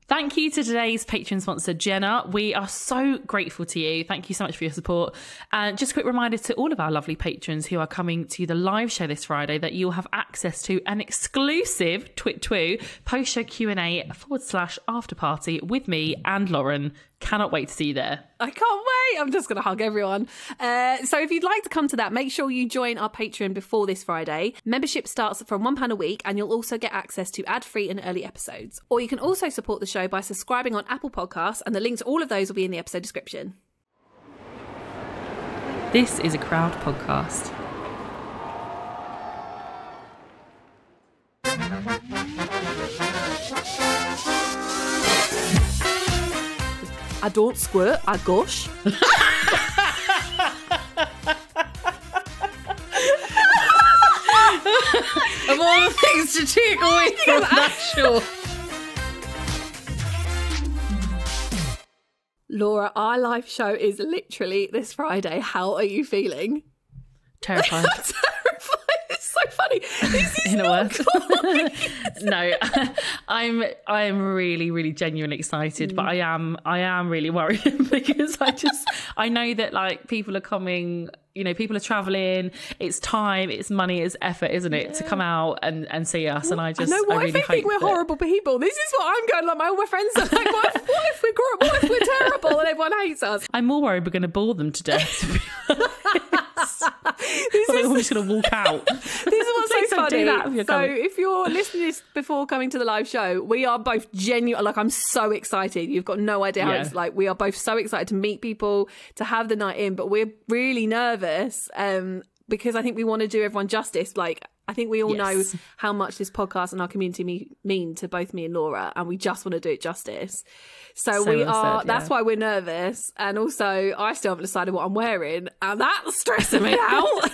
Thank you to today's Patreon sponsor, Jenna. We are so grateful to you. Thank you so much for your support. And just a quick reminder to all of our lovely patrons who are coming to the live show this Friday that you'll have access to an exclusive Twit post-show Q&A /after party with me and Lauren. Cannot wait to see you there. I can't wait. I'm just going to hug everyone. So if you'd like to come to that, make sure you join our Patreon before this Friday. Membership starts from £1 a week, and you'll also get access to ad-free and early episodes. Or you can also support the show by subscribing on Apple Podcasts, and the link to all of those will be in the episode description. This is a Crowd podcast. I don't squirt, I gush. Of all the things to take away from that show. Laura, our live show is literally this Friday. How are you feeling? Terrified. Terrified. It's so funny. This is In a not word. No, I'm really, really genuinely excited, but I am really worried because I know that like people are coming, you know, people are traveling. It's time, it's money, it's effort, isn't it, to come out and see us? And I know really if they think we're horrible all this is what I'm going like. All my friends are like, what if we're terrible and everyone hates us? I'm more worried we're going to bore them to death. To be honest. We're all just going to walk out. This is what's so funny. So if you're listening to this before coming to the live show, we are both genuine. Like, I'm so excited. You've got no idea how it's like. We are both so excited to meet people, to have the night in, but we're really nervous because I think we want to do everyone justice. Like, I think we all know how much this podcast and our community mean to both me and Laura, and we just want to do it justice. So we are, that's why we're nervous. And also, I still haven't decided what I'm wearing, and that's stressing me out.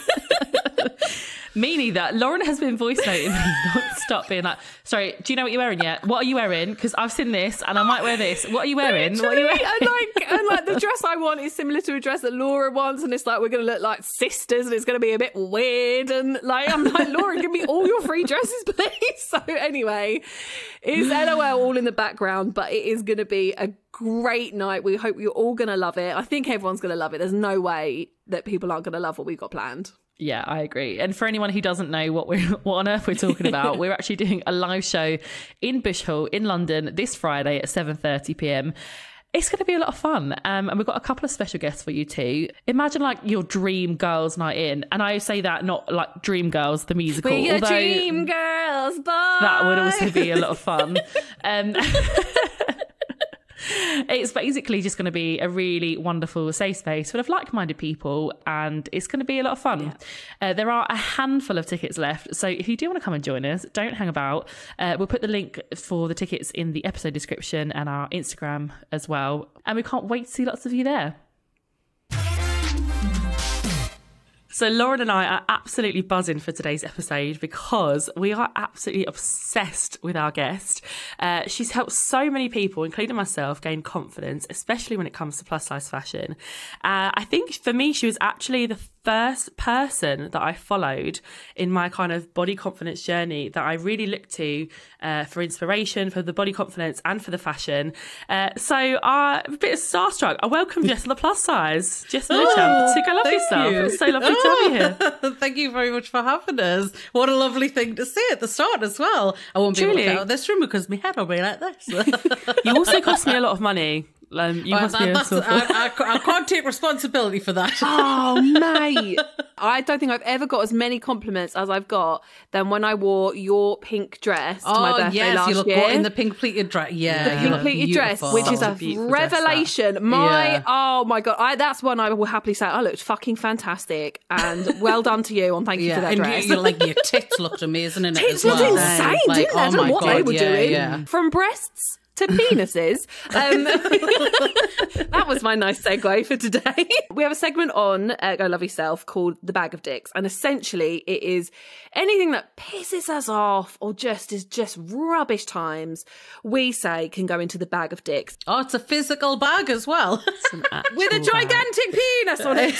Me neither. Lauren has been voice noting me non-stop being like, sorry, do you know what you're wearing yet? What are you wearing? Because I've seen this and I might wear this. What are you wearing? What are you wearing? And like the dress I want is similar to a dress that Laura wants, and it's like we're going to look like sisters and it's going to be a bit weird. And like, I'm like, Laura, give me all your free dresses, please. So anyway, it's LOL all in the background, but it is going to be a great night. We hope you're all going to love it. I think everyone's going to love it. There's no way that people aren't going to love what we've got planned. Yeah, I agree. And for anyone who doesn't know what on earth we're talking about, we're actually doing a live show in Bush Hall in London this Friday at 7:30 p.m. It's going to be a lot of fun. And we've got a couple of special guests for you too. Imagine like your dream girls night in. And I say that not like Dream Girls, the musical. We're your dream girls, boy. That would also be a lot of fun. It's basically just going to be a really wonderful safe space full of like-minded people, and it's going to be a lot of fun. Yeah. There are a handful of tickets left, so if you do want to come and join us, don't hang about. We'll put the link for the tickets in the episode description and our Instagram as well, and we can't wait to see lots of you there. So Lauren and I are absolutely buzzing for today's episode because we are absolutely obsessed with our guest. She's helped so many people, including myself, gain confidence, especially when it comes to plus size fashion. I think for me, she was actually the first person that I followed in my kind of body confidence journey that I really looked to for inspiration, for the body confidence and for the fashion. So I'm a bit starstruck. I welcome Jess on the plus size. Jess Millichamp. Take care of yourself. It's so lovely to have you here. Thank you very much for having us. What a lovely thing to say at the start as well. I won't be able to get out of this room because my head will be like this. You also cost me a lot of money. I can't take responsibility for that. Oh, mate. I don't think I've ever got as many compliments as I've got than when I wore your pink dress to my birthday last you look year. in the pink pleated dress. Yeah, the pink pleated dress, which is a revelation. Oh my God. That's one I will happily say. I looked fucking fantastic, and well done to you, and thank you for that dress. Your tits looked amazing in it tits as well. Tits looked insane, didn't they? I don't know what they were doing. Yeah. From breasts to penises. That was my nice segue for today. We have a segment on Go Love Yourself called The Bag of Dicks, and essentially it is anything that pisses us off or is just rubbish times, we say can go into the bag of dicks. Oh, it's a physical bag as well. With a gigantic penis on it.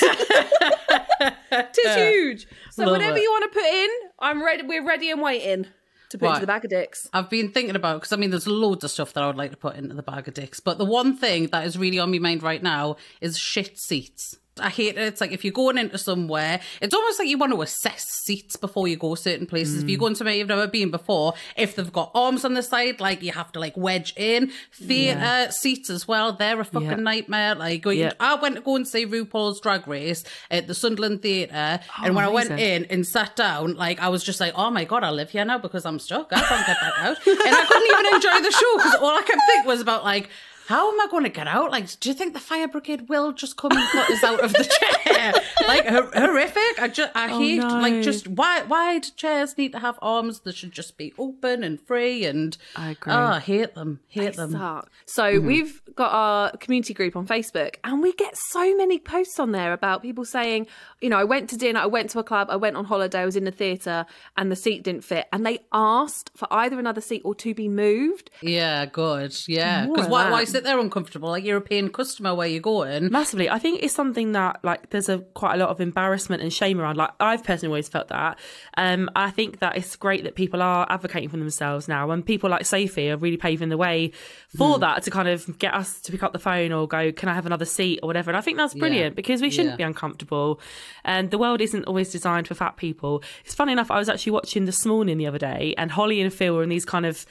It's huge. So whatever you want to put in, I'm ready. We're ready and waiting. to put into the bag of dicks? I've been thinking about, because I mean, there's loads of stuff that I would like to put into the bag of dicks, but the one thing that is really on my mind right now is shit seats. I hate it. It's like if you're going into somewhere, it's almost like you want to assess seats before you go certain places. If you go into somewhere you've never been before, if they've got arms on the side, like you have to like wedge in. Theatre seats as well, they're a fucking nightmare. Like I went to go and see RuPaul's Drag Race at the Sunderland Theatre, and when I went in and sat down, like I was just like, oh my God, I live here now because I'm stuck. I can't get back out. And I couldn't even enjoy the show because all I kept thinking was about like, how am I going to get out? Like, do you think the fire brigade will just come and cut us out of the chair? Like, horrific. I hate, like, just why do chairs need to have arms? They should just be open and free. And I agree. Oh, I hate them. Hate them. Suck. So we've got our community group on Facebook, and we get so many posts on there about people saying, you know, I went to dinner, I went to a club, I went on holiday, I was in the theatre, and the seat didn't fit, and they asked for either another seat or to be moved. Yeah, good. Yeah, because why sit there uncomfortable? Like you're a paying customer where you're going. Massively. I think it's something that like there's quite a lot of embarrassment and shame around. Like I've personally always felt that. I think that it's great that people are advocating for themselves now, and people like Sophie are really paving the way for that, to kind of get us to pick up the phone or go, can I have another seat or whatever. And I think that's brilliant because we shouldn't be uncomfortable, and the world isn't always designed for fat people. It's funny enough, I was actually watching This Morning the other day, and Holly and Phil were in these kind of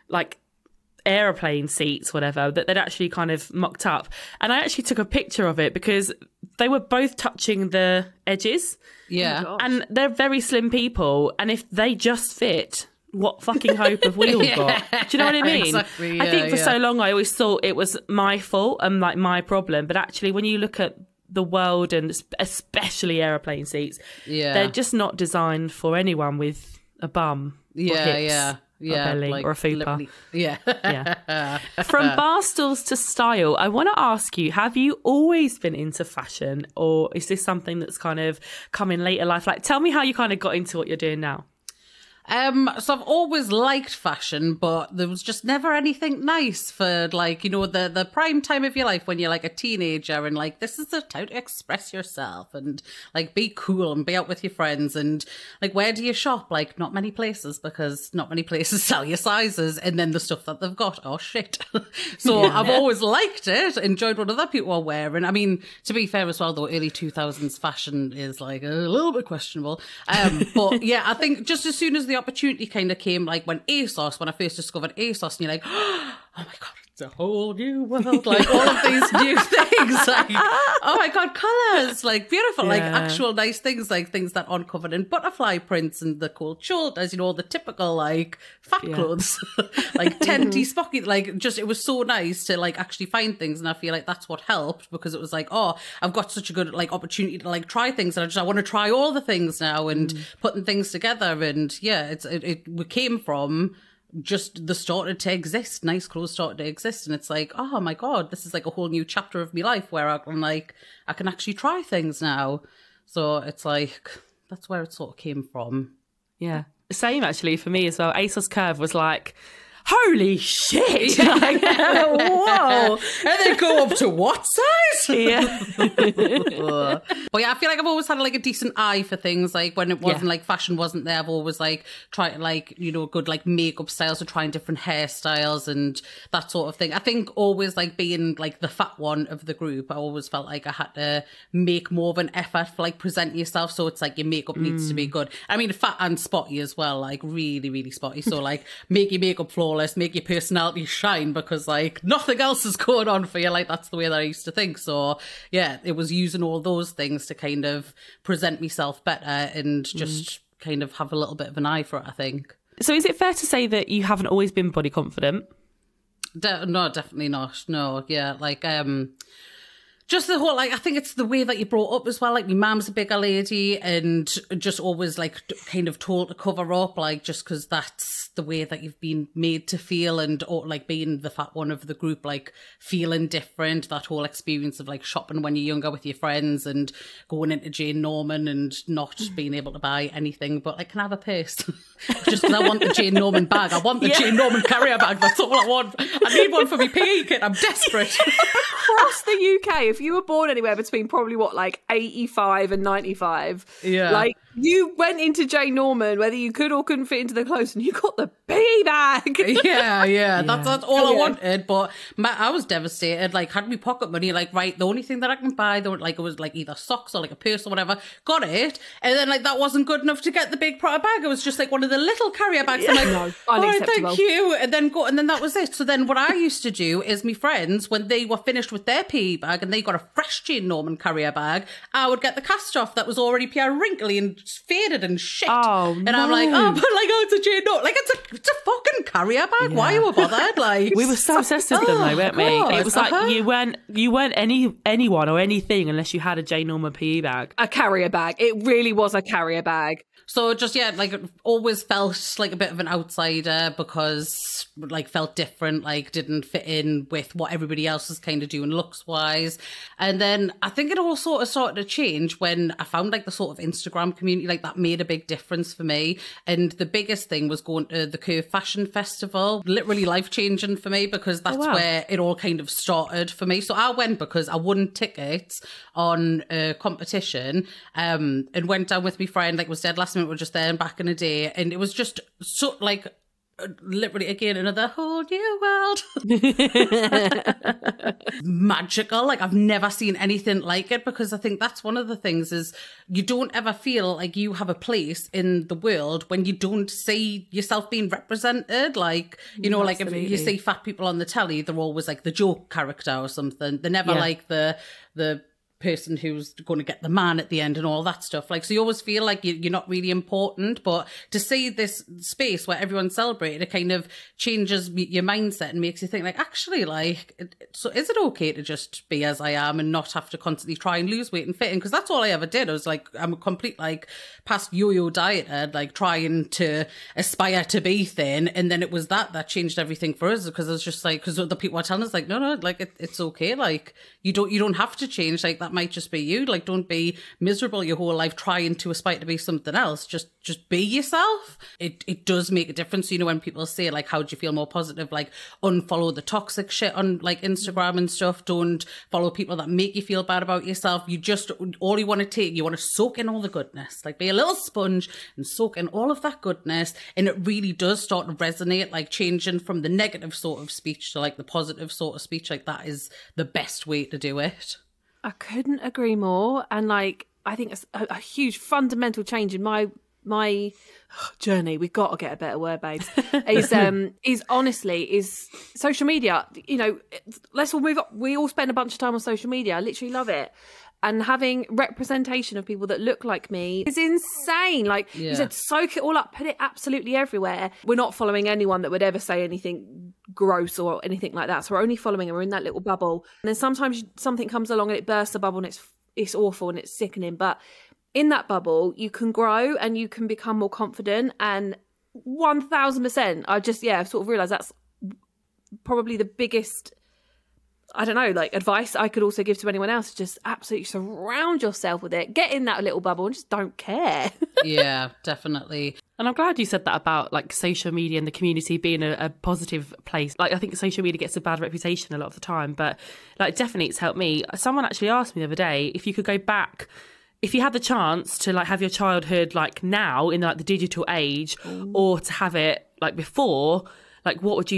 like aeroplane seats, whatever, that they'd actually kind of mocked up, and I actually took a picture of it because they were both touching the edges. And they're very slim people, and if they just fit, what fucking hope have we all got? Do you know what I mean? Exactly, I think for so long I always thought it was my fault and like my problem, but actually when you look at the world, and especially aeroplane seats, they're just not designed for anyone with a bum or hips. A belly, like, or a fupa. From bar stools to style, I want to ask you, have you always been into fashion, or is this something that's kind of come in later life? Like, tell me how you kind of got into what you're doing now. So I've always liked fashion, but there was just never anything nice for, like, you know, the prime time of your life when you're like a teenager, and like, this is the time to express yourself and like be cool and be out with your friends. And like, where do you shop? Like, not many places, because not many places sell your sizes, and then the stuff that they've got, oh shit. So I've always liked it, enjoyed what other people are wearing. I mean, to be fair as well though, early 2000s fashion is like a little bit questionable. But yeah, I think just as soon as the opportunity kind of came, like when I first discovered ASOS, and you're like, oh my God, it's a whole new world, like all of these new things, like, oh my God, colours, like beautiful, like actual nice things, like things that aren't covered in butterfly prints and the cold shoulders, you know, the typical like fat clothes, like tenty, spocky, like just, it was so nice to like actually find things. And I feel like that's what helped, because it was like, oh, I've got such a good like opportunity to like try things, and I want to try all the things now, and putting things together. And yeah, it came from just the started to exist, nice clothes started to exist, and it's like, oh my God, this is like a whole new chapter of my life where I can actually try things now. So it's like, that's where it sort of came from. Yeah, same actually for me as well. ASOS Curve was like, holy shit! Like, whoa! And they go up to what size? Yeah. But yeah, I feel like I've always had like a decent eye for things. Like when it wasn't like fashion wasn't there, I've always like tried to like, you know, good like makeup styles, or trying different hairstyles and that sort of thing. I think always like being like the fat one of the group, I always felt like I had to make more of an effort for like presenting yourself. So it's like your makeup needs to be good. I mean, fat and spotty as well, like really, really spotty. So like make your makeup flawless, make your personality shine, because like nothing else is going on for you. Like that's the way that I used to think. So yeah, it was using all those things to kind of present myself better and just kind of have a little bit of an eye for it, I think. So is it fair to say that you haven't always been body confident? No, definitely not. No, yeah, like just the whole, like, I think it's the way that you brought up as well. Like, my mum's a bigger lady, and just always, like, kind of told to cover up, like, just because that's the way that you've been made to feel, and, or, like, being the fat one of the group, like, feeling different, that whole experience of, like, shopping when you're younger with your friends, and going into Jane Norman and not being able to buy anything, but, like, can I have a purse? Just because I want the Jane Norman bag. I want the Jane Norman carrier bag. That's all I want. I need one for my PE kit. I'm desperate. Across the UK, if you were born anywhere between probably what, like 85 and 95, like You went into Jane Norman, whether you could or couldn't fit into the clothes, and you got the piggy bag. Yeah. That's all I wanted. But I was devastated. Like, had me pocket money, like, right, the only thing that I can buy, it was like either socks or like a purse or whatever. Got it. And then like that wasn't good enough to get the big bag. It was just like one of the little carrier bags. I'm like, no, all right, unacceptable. thank you. And then that was it. So then what I used to do is my friends, when they were finished with their PE bag and they got a fresh Jane Norman carrier bag, I would get the cast off that was already wrinkly and faded and shit. And I'm like, it's a Jane Norman. Like, it's a fucking carrier bag. Why are you bothered? Like, we were so obsessed with them though, weren't we? It was like you weren't anyone or anything unless you had a Jane Norman PE bag. A carrier bag. It really was a carrier bag. So just, like always felt like a bit of an outsider because like felt different, like didn't fit in with what everybody else was kind of doing looks wise. And then I think it all sort of started to change when I found like the sort of Instagram community, like that made a big difference for me. And the biggest thing was going to the Curve Fashion Festival, literally life changing for me because that's where it all kind of started for me. So I went because I won tickets on a competition and went down with my friend, like was dead last minute, we were just there and back in the day. And it was just so like, literally again another whole new world. Magical. Like I've never seen anything like it because I think that's one of the things is you don't ever feel like you have a place in the world when you don't see yourself being represented. Like, you know, Absolutely. Like if you see fat people on the telly, they're always like the joke character or something. They're never like the person who's going to get the man at the end and all that stuff. Like, so you always feel like you're not really important, but to see this space where everyone's celebrated, it kind of changes your mindset and makes you think like, actually, like, so is it okay to just be as I am and not have to constantly try and lose weight and fit in? Because that's all I ever did. I was like, I'm a complete like past yo-yo dieter, like trying to aspire to be thin. And then it was that changed everything for us because it was just like, because other people are telling us like, no, like it's okay. Like you don't have to change. Like that might just be you. Like, don't be miserable your whole life trying to aspire to be something else. Just be yourself. It does make a difference. You know, when people say like, how do you feel more positive? Like, unfollow the toxic shit on like Instagram and stuff. Don't follow people that make you feel bad about yourself. You just, all you want to soak in all the goodness. Like, be a little sponge and soak in all of that goodness. And it really does start to resonate, like changing from the negative sort of speech to like the positive sort of speech. Like, that is the best way to do it. I couldn't agree more. And like, I think it's a huge fundamental change in my journey. We've got to get a better word, babes. is honestly social media. You know, let's all move up. We all spend a bunch of time on social media. I literally love it. And having representation of people that look like me is insane. Like you said, soak it all up, put it absolutely everywhere. We're not following anyone that would ever say anything gross or anything like that. So we're only following, and we're in that little bubble. And then sometimes something comes along and it bursts the bubble, and it's awful and it's sickening. But in that bubble, you can grow and you can become more confident. And 1000%, I just, sort of realised that's probably the biggest, I don't know, like advice I could also give to anyone else. Just absolutely surround yourself with it. Get in that little bubble and just don't care. Yeah, definitely. And I'm glad you said that about like social media and the community being a positive place. Like, I think social media gets a bad reputation a lot of the time, but like definitely it's helped me. Someone actually asked me the other day if you could go back, if you had the chance to like have your childhood like now in like the digital age, or to have it like before, like what would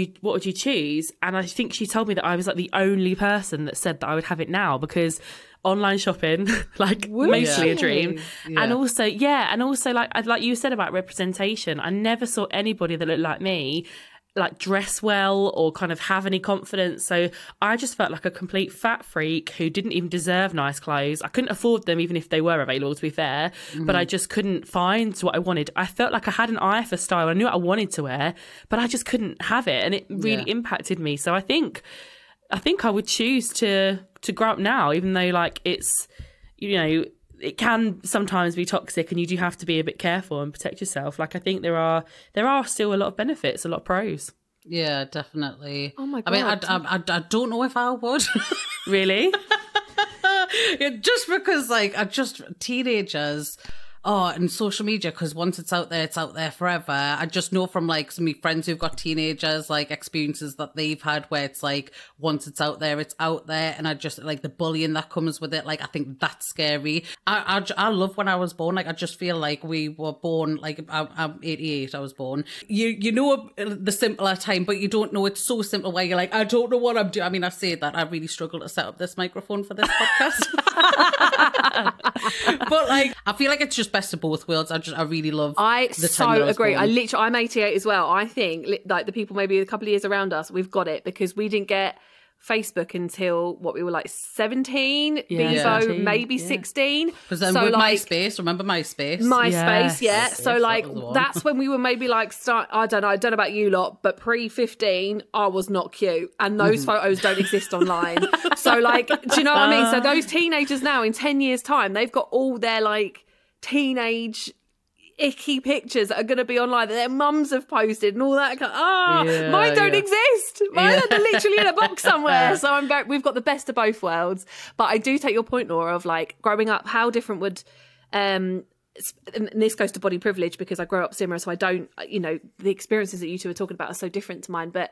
you choose? And I think she told me that I was like the only person that said that I would have it now, because online shopping, like mostly a dream. And also like you said about representation, I never saw anybody that looked like me like dress well or kind of have any confidence. So I just felt like a complete fat freak who didn't even deserve nice clothes. I couldn't afford them even if they were available, to be fair, but I just couldn't find what I wanted. I felt like I had an eye for style. I knew what I wanted to wear, but I just couldn't have it, and it really impacted me. So I think I would choose to grow up now, even though like it's, you know, it can sometimes be toxic and you do have to be a bit careful and protect yourself. Like, I think there are still a lot of benefits, a lot of pros. Yeah, definitely. Oh my God. I mean, I don't know if I would. Really? Just because like teenagers, and social media, because once it's out there forever. I just know from like some of my friends who've got teenagers, like experiences that they've had where it's like, once it's out there, and I just like the bullying that comes with it. Like, I think that's scary. I love when I was born. Like, I just feel like we were born, like I'm 88, I was born. You know the simpler time, but you don't know it's so simple where you're like, I don't know what I'm doing. I mean, I say that I really struggle to set up this microphone for this podcast. But like, I feel like it's just best of both worlds. I really love the time that I was agree. born. I'm 88 as well. I think like the people maybe a couple of years around us, we've got it because we didn't get Facebook until we were like 17, Bebo maybe 16. Because then with like, MySpace, remember MySpace? MySpace, yeah. So like that's when we were maybe like I don't know about you lot, but pre-15 I was not cute, and those photos don't exist online. So like, do you know what I mean? So those teenagers now in 10 years time, they've got all their like teenage icky pictures that are going to be online that their mums have posted and all that. Mine don't exist. Mine are literally in a box somewhere. So we've got the best of both worlds. But I do take your point, Nora, of like growing up, how different would and this goes to body privilege because I grew up similar, so I don't, the experiences that you two are talking about are so different to mine, but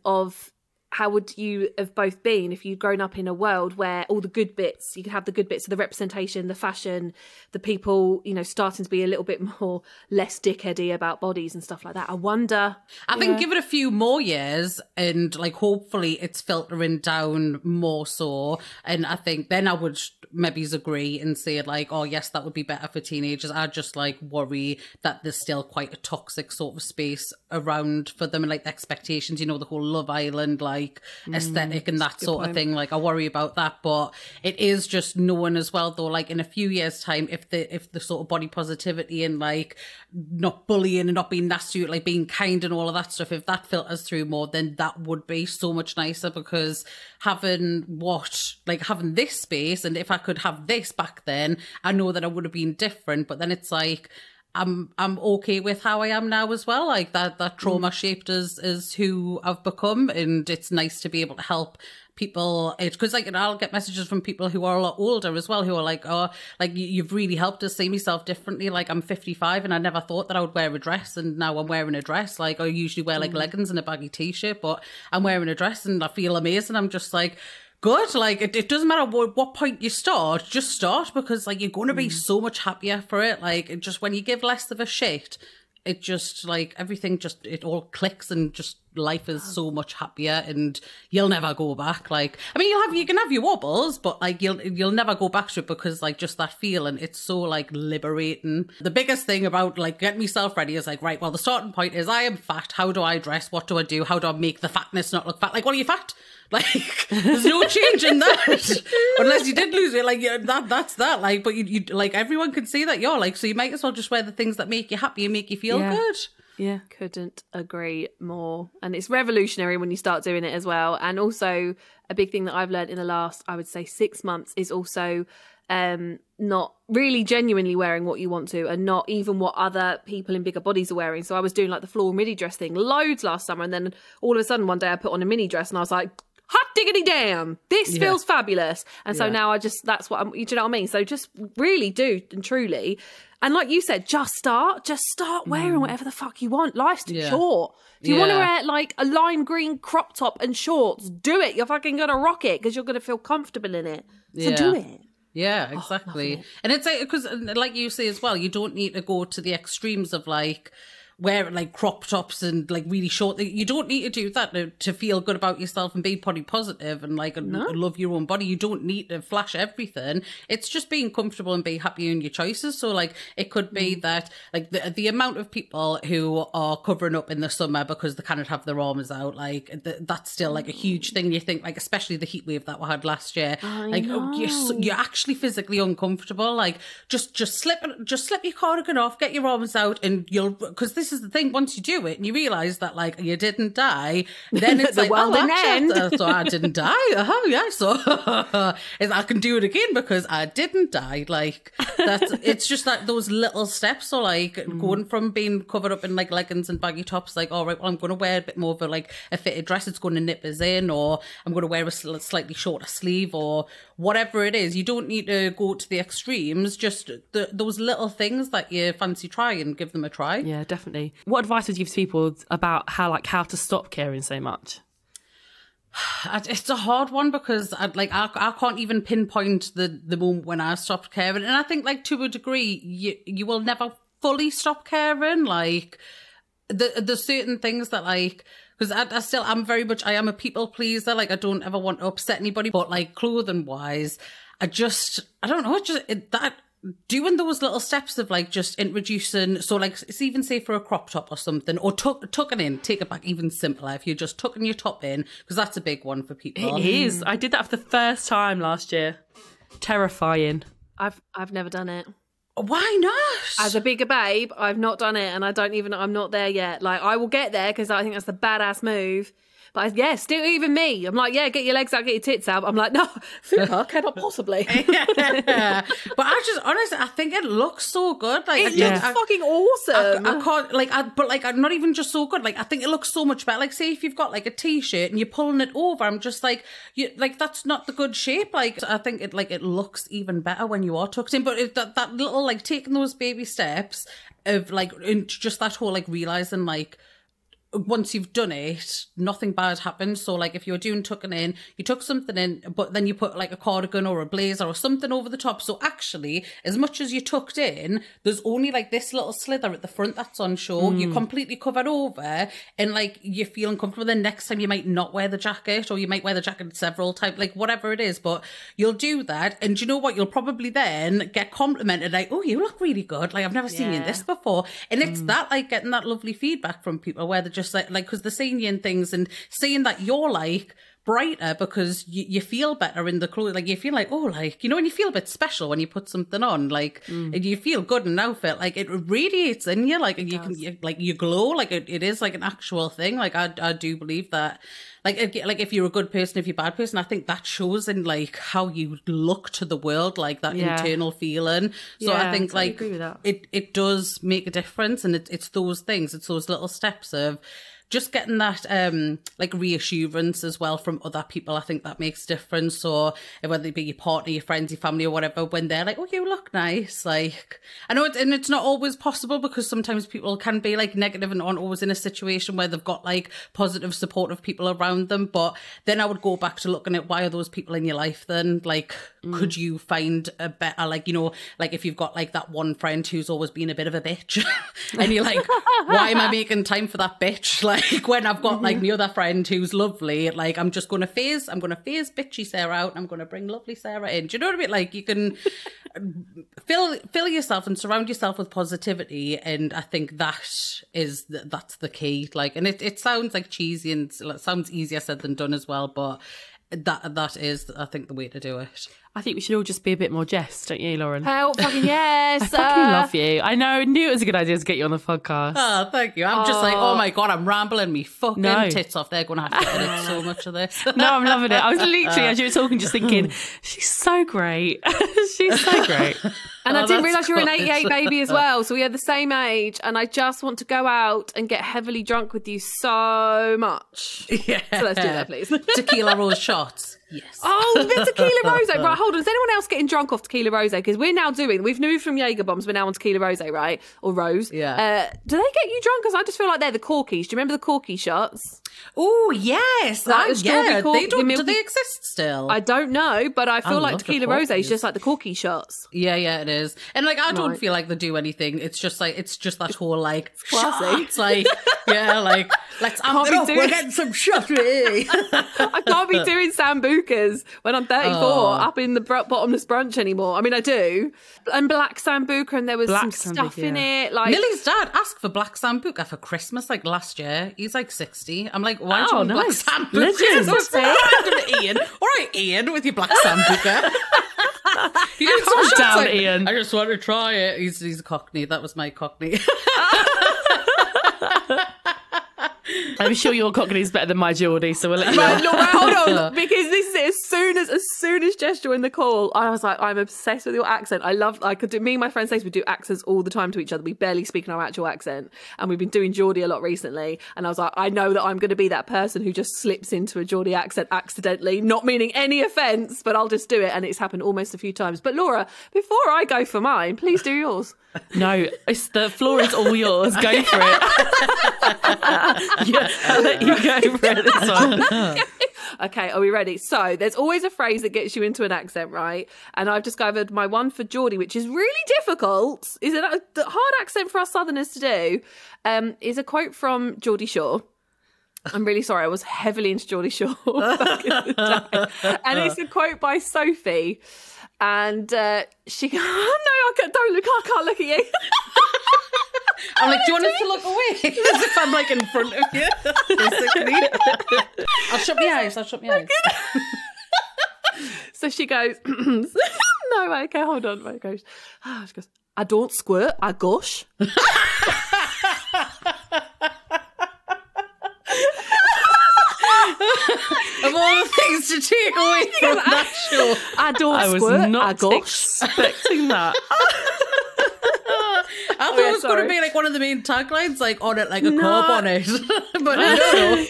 of how would you have both been if you'd grown up in a world where all the good bits, you could have the good bits of the representation, the fashion, the people, starting to be a little bit more less dickheady about bodies and stuff like that. I wonder. I think give it a few more years and like hopefully it's filtering down more so. And I think then I would maybe agree and say like, oh yes, that would be better for teenagers. I just like worry that there's still quite a toxic sort of space around for them and like the expectations, the whole Love Island like aesthetic and that sort of thing. Like I worry about that, but it is just knowing as well though, like in a few years time, if the sort of body positivity and like not bullying and not being nasty, like being kind and all of that stuff, if that filters through more, then that would be so much nicer, because having this space, and if I could have this back then, I know that I would have been different. But then it's like I'm okay with how I am now as well. Like that trauma shaped as who I've become, and it's nice to be able to help people. Because like I'll get messages from people who are a lot older as well, who are like, oh, like you've really helped us see myself differently. Like I'm 55 and I never thought that I would wear a dress, and now I'm wearing a dress. Like I usually wear like leggings and a baggy t-shirt, but I'm wearing a dress and I feel amazing. I'm just like, good. Like it doesn't matter what point you start, just start, because like you're going to be so much happier for it. Like it just, when you give less of a shit, it just like everything just, it all clicks, and just life is so much happier, and you'll never go back. Like, I mean, you can have your wobbles, but like you'll never go back to it, because like just that feeling, it's so like liberating. The biggest thing about like getting myself ready is like, right, well, the starting point is I am fat. How do I dress? What do I do? How do I make the fatness not look fat? Like, well, are you fat? Like, there's no change in that unless you did lose it. Like, that's that. Like, but you like everyone can see that you're like, so you might as well just wear the things that make you happy and make you feel good. Yeah, couldn't agree more. And it's revolutionary when you start doing it as well. And also a big thing that I've learned in the last, I would say 6 months, is also not really genuinely wearing what you want to, and not even what other people in bigger bodies are wearing. So I was doing like the floral midi dress thing loads last summer, and then all of a sudden one day I put on a mini dress and I was like, hot diggity damn, this feels fabulous. And so now that's what you know what I mean? So just really do, and truly. And like you said, just start wearing whatever the fuck you want. Life's too short. If you want to wear like a lime green crop top and shorts, do it. You're fucking going to rock it, because you're going to feel comfortable in it. So do it. Yeah, exactly. And it's like, because like you say as well, you don't need to go to the extremes of like wearing like crop tops and like really short. You don't need to do that to feel good about yourself and be body positive and like love your own body. You don't need to flash everything. It's just being comfortable and be happy in your choices. So like it could be that like the amount of people who are covering up in the summer because they cannot have their arms out, like that's still like a huge thing. You think like, especially the heat wave that we had last year, you're actually physically uncomfortable. Like just slip your cardigan off, get your arms out, and because this this is the thing, once you do it and you realise that, like, you didn't die, then it's like, world actually, end. so I didn't die. Oh, yeah, so I can do it again because I didn't die. Like, it's just like those little steps. So, like, going from being covered up in, like, leggings and baggy tops, like, all right, well, I'm going to wear a bit more of a, like, a fitted dress. It's going to nip us in, or I'm going to wear a slightly shorter sleeve, or whatever it is. You don't need to go to the extremes. Just those little things that you fancy try and give them a try. Yeah, definitely. What advice would you give to people about how to stop caring so much? It's a hard one because I can't even pinpoint the moment when I stopped caring, and I think, like, to a degree you will never fully stop caring. Like, the certain things that, like, because I am a people pleaser. Like, I don't ever want to upset anybody, but, like, clothing wise, I don't know, that doing those little steps of, like, just introducing, so, like, it's even say for a crop top or something, or tucking in, take it back even simpler, if you're just tucking your top in, because that's a big one for people. It is. I did that for the first time last year. Terrifying. I've never done it. Why not? As a bigger babe, I've not done it, and I'm not there yet. Like, I will get there because I think that's the badass move. But still, even me, I'm like, yeah, get your legs out, get your tits out. I'm like, no, Fupa, cannot possibly. Yeah. But honestly, I think it looks so good. Like, it looks fucking awesome. I can't, but I'm not even just so good. Like, I think it looks so much better. Like, say if you've got, like, a t-shirt and you're pulling it over, I'm just like, that's not the good shape. Like, I think it looks even better when you are tucked in. But that little, like, taking those baby steps of, like, just that whole, like, realising, like, once you've done it, nothing bad happens. So, like, if you're doing tucking in, you tuck something in, but then you put, like, a cardigan or a blazer or something over the top. So actually, as much as you tucked in, there's only, like, this little slither at the front that's on show. You're completely covered over, and, like, you're feeling comfortable. Then next time you might not wear the jacket, or you might wear the jacket several times, like, whatever it is. But you'll do that, and you know what? You'll probably then get complimented, like, oh, you look really good. Like, I've never seen you in this before. And it's that, like, getting that lovely feedback from people where they're just like, because they're seeing you in things and seeing that you're, like, brighter because you feel better in the clothes. Like, you feel like, oh, like, you know, when you feel a bit special when you put something on, like, and you feel good in an outfit, like, it radiates in you, like, and you glow, like, it is, like, an actual thing. Like, I do believe that. Like, if you're a good person, if you're a bad person, I think that shows in, like, how you look to the world, like, that internal feeling. So I think, like, agree with that. It does make a difference, and it's those things, it's those little steps of just getting that, like, reassurance as well from other people. I think that makes a difference. So whether it be your partner, your friends, your family, or whatever, when they're like, oh, you look nice. Like, I know it's not always possible because sometimes people can be, like, negative and aren't always in a situation where they've got, like, positive, supportive people around them. But then I would go back to looking at, why are those people in your life then? Like, could you find a better, like, you know, like, if you've got, like, that one friend who's always been a bit of a bitch and you're like, why am I making time for that bitch? Like, when I've got, like, the other friend who's lovely, like, I'm going to phase bitchy Sarah out, and I'm going to bring lovely Sarah in. Do you know what I mean? Like, you can fill yourself and surround yourself with positivity, and I think that's the key. Like, and it sounds, like, cheesy, and it sounds easier said than done as well, but that is, I think, the way to do it. I think we should all just be a bit more Jess, don't you, Lauren? Hell, fucking yes. I fucking love you. I knew it was a good idea to get you on the podcast. Oh, thank you. I'm just like, oh my God, I'm rambling me fucking tits off. They're going to have to edit so much of this. No, I'm loving it. I was literally, as you were talking, just thinking, she's so great. She's so great. And I didn't realise you were an 88 baby as well. So we are the same age. And I just want to go out and get heavily drunk with you so much. Yeah. So let's do that, please. Tequila rose shots. Yes. Oh, the tequila rose. Right, hold on. Is anyone else getting drunk off tequila rose? Because we've moved from Jaeger bombs, we're now on tequila rose, right? Or rose. Yeah. Do they get you drunk? Because I just feel like they're the corkies. Do you remember the corky shots? Oh, yes. Yeah. Do they exist still? I don't know, but I feel like tequila rose is just like the corky shots. Yeah, it is. And, like, I don't feel like they do anything. It's just that whole, like, shots. Like, yeah, like, let's amp it up. We're getting some shotty. I can't be doing sambucas when I'm 34 up in the bottomless brunch anymore. I mean, I do. And black sambuca, and there was some stuff in it. Like, Millie's dad asked for black sambuca for Christmas, like, last year. He's like 60. I'm like, why don't you want black sambuca? Ian. All right, Ian, with your black sambuca. You did some shots, down, like, Ian. I just want to try it. He's a Cockney. That was my Cockney. I'm sure your Cockney is better than my Geordie, so we'll let you know. Right, Laura, hold on, because this is it. As soon as Jess joined the call, I was like, I'm obsessed with your accent. Me and my friend Stacey would do accents all the time to each other. We barely speak in our actual accent, and we've been doing Geordie a lot recently. And I was like, I know that I'm going to be that person who just slips into a Geordie accent accidentally, not meaning any offence, but I'll just do it. And it's happened almost a few times. But Laura, before I go for mine, please do yours. No, the floor is all yours. Go for it. Yeah, I'll let you go for it this one. Okay, are we ready? So there's always a phrase that gets you into an accent, right? And I've discovered my one for Geordie, which is really difficult. Is it a hard accent for us Southerners to do? Is a quote from Geordie Shore. I'm really sorry, I was heavily into Geordie Shore back in the day. And it's a quote by Sophie. And she goes, oh no, I can't look at you. I'm like, do you want us to look away? As if I'm like in front of you. Basically. I'll shut my eyes. So she goes, no, okay, hold on. She goes, I don't squirt, I gush. Of all the things to take away from that show, I was not expecting that. I thought it was going to be like one of the main taglines, like on it, like a car bonnet. But no.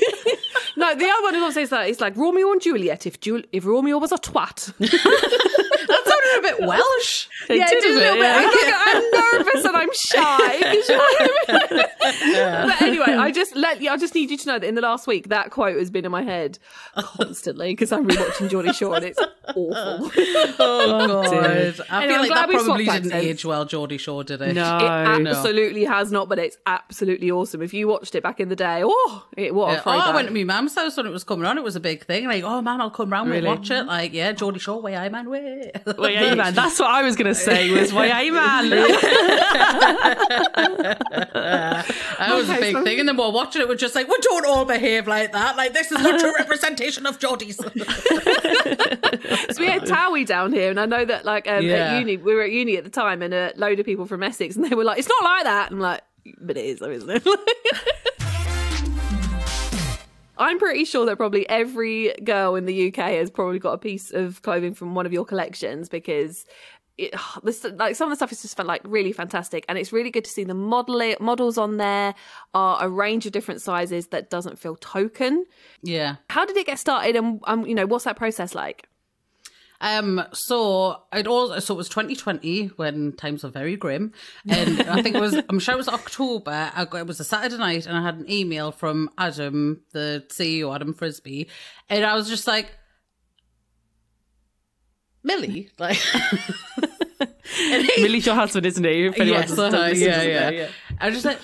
No, the other one is also that it's like Romeo and Juliet. If Romeo was a twat. That sounded a bit Welsh. Yeah, it did a little bit. I'm nervous and I'm shy. But anyway, I just need you to know that in the last week, that quote has been in my head constantly because I'm rewatching Geordie Shore and it's awful. Oh God! I feel like that probably didn't age well. Geordie Shore, did it? No, it absolutely has not. But it's absolutely awesome. If you watched it back in the day, I went to my mum's house when it was coming on. It was a big thing. Like, oh, mum, I'll come round and watch it. Like, yeah, Geordie Shore, way, man, way. Way, man. That's what I was going to say. Was way, man. That was a big thing. And then we're watching it. We're just like, we don't all behave like that. Like, this is not a representation of Geordies. So we had Towie down here, and I know that at uni, we were at uni at the time, and a load of people from Essex, and they were like, "It's not like that." And I'm like, "But it is, though, isn't it?" I'm pretty sure that probably every girl in the UK has probably got a piece of clothing from one of your collections because some of the stuff is just really fantastic, and it's really good to see the models on there are a range of different sizes that doesn't feel token. Yeah. How did it get started, and what's that process like? So it was 2020 when times were very grim, and I'm sure it was October. It was a Saturday night, and I had an email from Adam, the CEO, Adam Frisbee, and I was just like, Millie, like. Millie's your husband, isn't he? Yes, yeah. I was just like,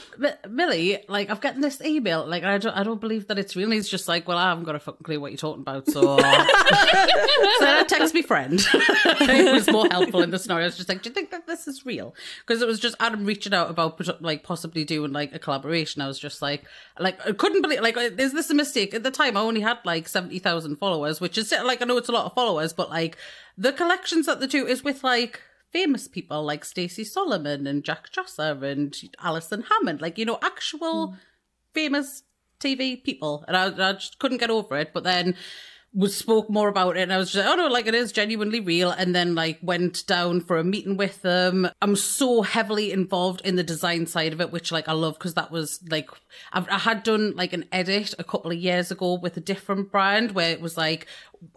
Millie, like, I've gotten this email, like, I don't believe that it's real. And he's just like, well, I haven't got a fucking clue what you're talking about, so. So then I text my friend. It was more helpful in the scenario. I was just like, do you think that this is real? Because it was just Adam reaching out about like possibly doing like a collaboration. I was just like I couldn't believe, like, is this a mistake? At the time, I only had like 70,000 followers, which is like, I know it's a lot of followers, but like the collections that they do is with like famous people like Stacey Solomon and Jack Josser and Alison Hammond, like, actual famous TV people. And I just couldn't get over it. But then spoke more about it, and I was just like, oh no, like, it is genuinely real. And then like went down for a meeting with them. I'm so heavily involved in the design side of it, which like I love, because that was like, I had done like an edit a couple of years ago with a different brand where it was like,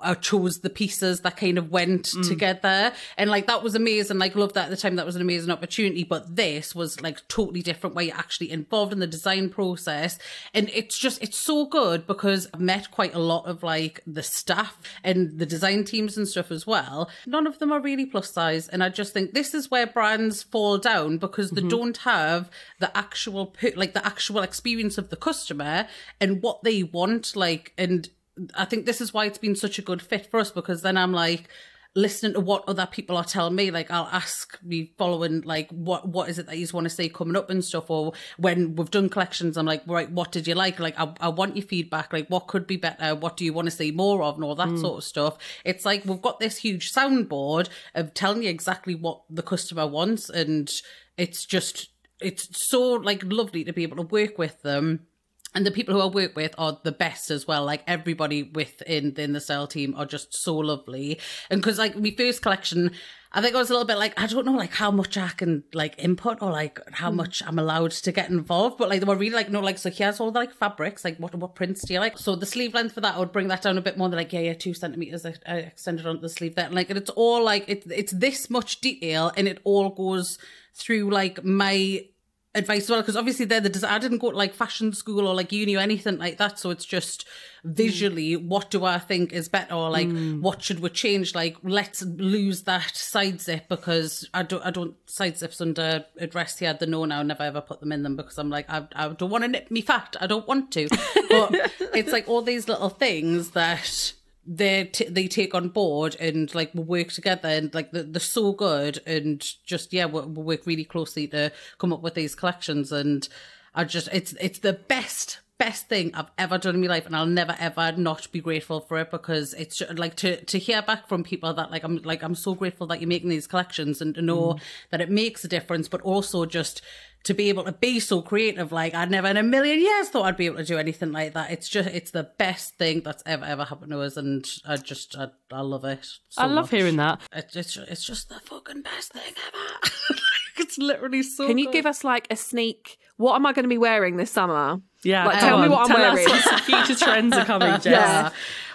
I chose the pieces that kind of went together, and like that was amazing. Like, loved that at the time. That was an amazing opportunity. But this was like totally different, where you're actually involved in the design process, and it's so good because I've met quite a lot of like the staff and the design teams and stuff as well. None of them are really plus size, and I just think this is where brands fall down, because they don't have the actual experience of the customer and what they want, like, and I think this is why it's been such a good fit for us, because then I'm like listening to what other people are telling me. Like, I'll ask me following, like, what is it that you want to see coming up and stuff, or when we've done collections, I'm like, right, what did you like? Like, I want your feedback. Like, what could be better? What do you want to see more of? And all that sort of stuff. It's like, we've got this huge soundboard of telling you exactly what the customer wants, and it's so like lovely to be able to work with them. And the people who I work with are the best as well. Like everybody within the style team are just so lovely. And because like my first collection, I think I was a little bit like, I don't know like how much I can like input or like how much I'm allowed to get involved. But like they were really like, no, like, so here's all the like fabrics, like what prints do you like? So the sleeve length for that, I would bring that down a bit more. They're like, yeah, 2 centimeters I extended onto the sleeve there. And like, and it's all like, it's this much detail and it all goes through like my advice as well, because obviously they're the design. I didn't go to like fashion school or like uni or anything like that, so it's just visually what do I think is better, or like what should we change, like let's lose that side zip, because I don't side zips under a dress here. They know now, never ever put them in them, because I'm like I don't want to nip me fat, I don't want to. But it's like all these little things that they take on board, and like we work together, and like they're so good, and just we work really closely to come up with these collections. And I just it's the best thing I've ever done in my life, and I'll never ever not be grateful for it, because it's just, like to hear back from people that I'm so grateful that you're making these collections, and to know that it makes a difference, but also just to be able to be so creative. Like I never in a million years thought I'd be able to do anything like that. It's the best thing that's ever happened to us, and I love it so I love much. hearing that. It's just the fucking best thing ever. It's literally so Can you good. give us like a sneak? What am I going to be wearing this summer? Yeah, like, tell me what I'm wearing. Tell us what future trends are coming, Jess. Yeah.